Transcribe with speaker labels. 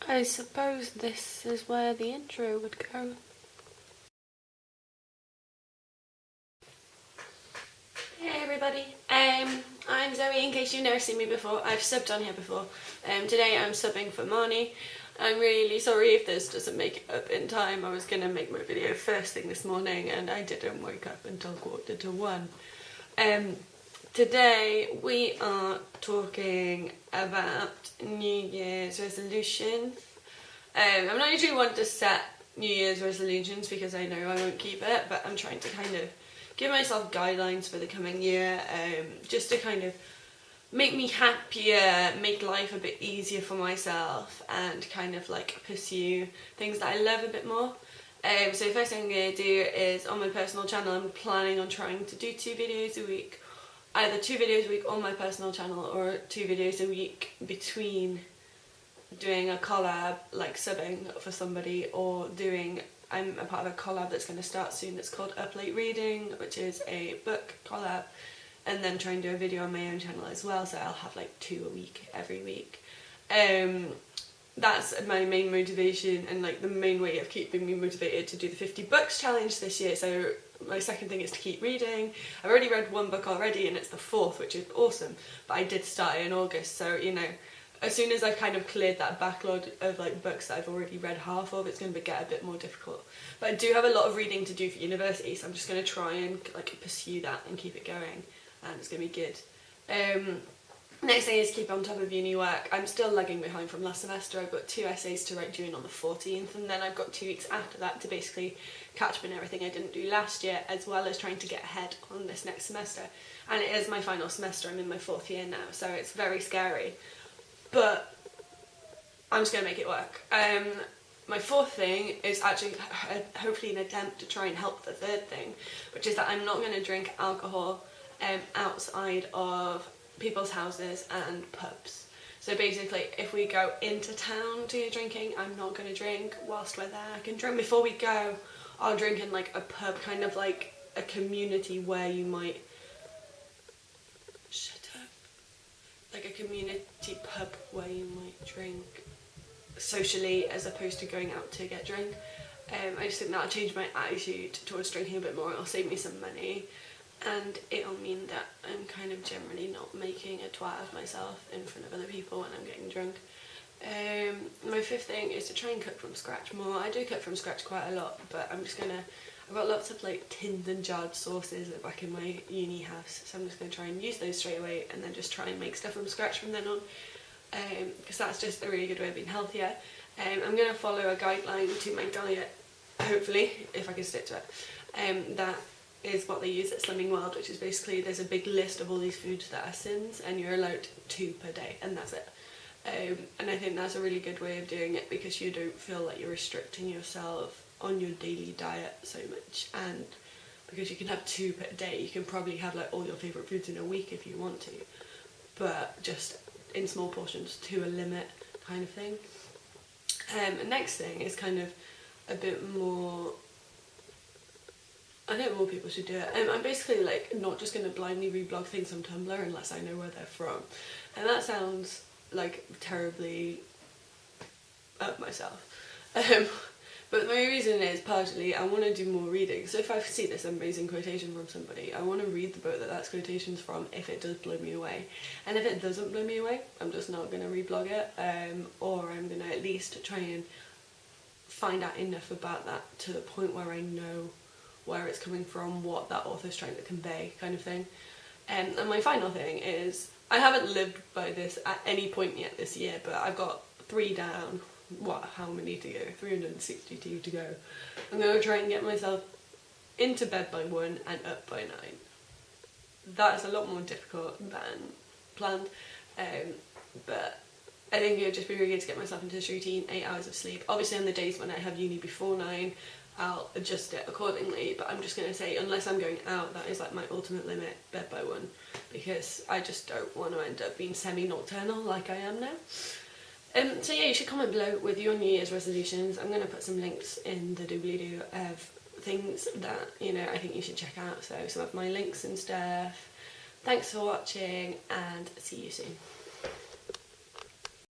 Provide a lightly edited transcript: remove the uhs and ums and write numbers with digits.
Speaker 1: I suppose this is where the intro would go. Hey everybody, I'm Zoe. In case you've never seen me before, I've subbed on here before. Today I'm subbing for Marnie. I'm really sorry if this doesn't make it up in time. I was going to make my video first thing this morning and I didn't wake up until 1:15. Today we are talking about New Year's resolutions. I'm not usually one to set New Year's resolutions because I know I won't keep it, but I'm trying to kind of give myself guidelines for the coming year, just to kind of make me happier, make life a bit easier for myself, and kind of like pursue things that I love a bit more. So the first thing I'm going to do is, on my personal channel, I'm planning on trying to do 2 videos a week. Either 2 videos a week on my personal channel or 2 videos a week between doing a collab, like subbing for somebody, or doing, I'm a part of a collab that's going to start soon that's called UpLateReading, which is a book collab, and then try and do a video on my own channel as well, so I'll have like 2 a week every week. That's my main motivation and like the main way of keeping me motivated to do the 50 books challenge this year. So my second thing is to keep reading. I've already read 1 book already and it's the 4th, which is awesome, but I did start it in August, so you know, as soon as I've kind of cleared that backlog of like books that I've already read half of, it's going to get a bit more difficult. But I do have a lot of reading to do for university, so I'm just going to try and like pursue that and keep it going, and it's going to be good. Next thing is keep on top of uni work. I'm still lagging behind from last semester. I've got 2 essays to write due on the 14th, and then I've got 2 weeks after that to basically catch up on everything I didn't do last year, as well as trying to get ahead on this next semester. And it is my final semester. I'm in my 4th year now, so it's very scary. But I'm just going to make it work. My 4th thing is actually hopefully an attempt to try and help the 3rd thing, which is that I'm not going to drink alcohol outside of people's houses and pubs. So basically, if we go into town to do drinking, I'm not going to drink whilst we're there. I can drink before we go. I'll drink in like a pub, kind of like a community where you might... Shut up. Like a community pub where you might drink socially as opposed to going out to get drunk. I just think that'll change my attitude towards drinking a bit more. It'll save me some money, and it'll mean that I'm kind of generally not making a twat of myself in front of other people when I'm getting drunk. My 5th thing is to try and cook from scratch more. I do cook from scratch quite a lot, but I'm just gonna... I've got lots of like tinned and jarred sauces back in my uni house, so I'm just going to try and use those straight away and then just try and make stuff from scratch from then on, because that's just a really good way of being healthier. I'm going to follow a guideline to my diet, hopefully, if I can stick to it. That is what they use at Slimming World, which is basically there's a big list of all these foods that are sins and you're allowed 2 per day, and that's it. And I think that's a really good way of doing it because you don't feel like you're restricting yourself on your daily diet so much, and because you can have 2 per day, you can probably have like all your favourite foods in a week if you want to, but just in small portions to a limit kind of thing. The next thing is kind of a bit more... I think more people should do it. I'm basically like not just going to blindly reblog things on Tumblr unless I know where they're from, and that sounds like terribly up myself. But my reason is partially I want to do more reading. So if I see this amazing quotation from somebody, I want to read the book that that's quotation's from if it does blow me away. And if it doesn't blow me away, I'm just not going to reblog it, or I'm going to at least try and find out enough about that to the point where I know where it's coming from, what that author's trying to convey, kind of thing. And my final thing is, I haven't lived by this at any point yet this year, but I've got 3 down. How many to go? 362 to go. I'm going to try and get myself into bed by 1 and up by 9. That's a lot more difficult than planned, but I think it would just be really good to get myself into this routine, 8 hours of sleep. Obviously on the days when I have uni before 9, I'll adjust it accordingly, but I'm just going to say, unless I'm going out, that is like my ultimate limit, bed by 1, because I just don't want to end up being semi-nocturnal like I am now. So yeah, you should comment below with your New Year's resolutions. I'm going to put some links in the doobly-doo of things that, you know, I think you should check out, so some of my links and stuff. Thanks for watching, and see you soon.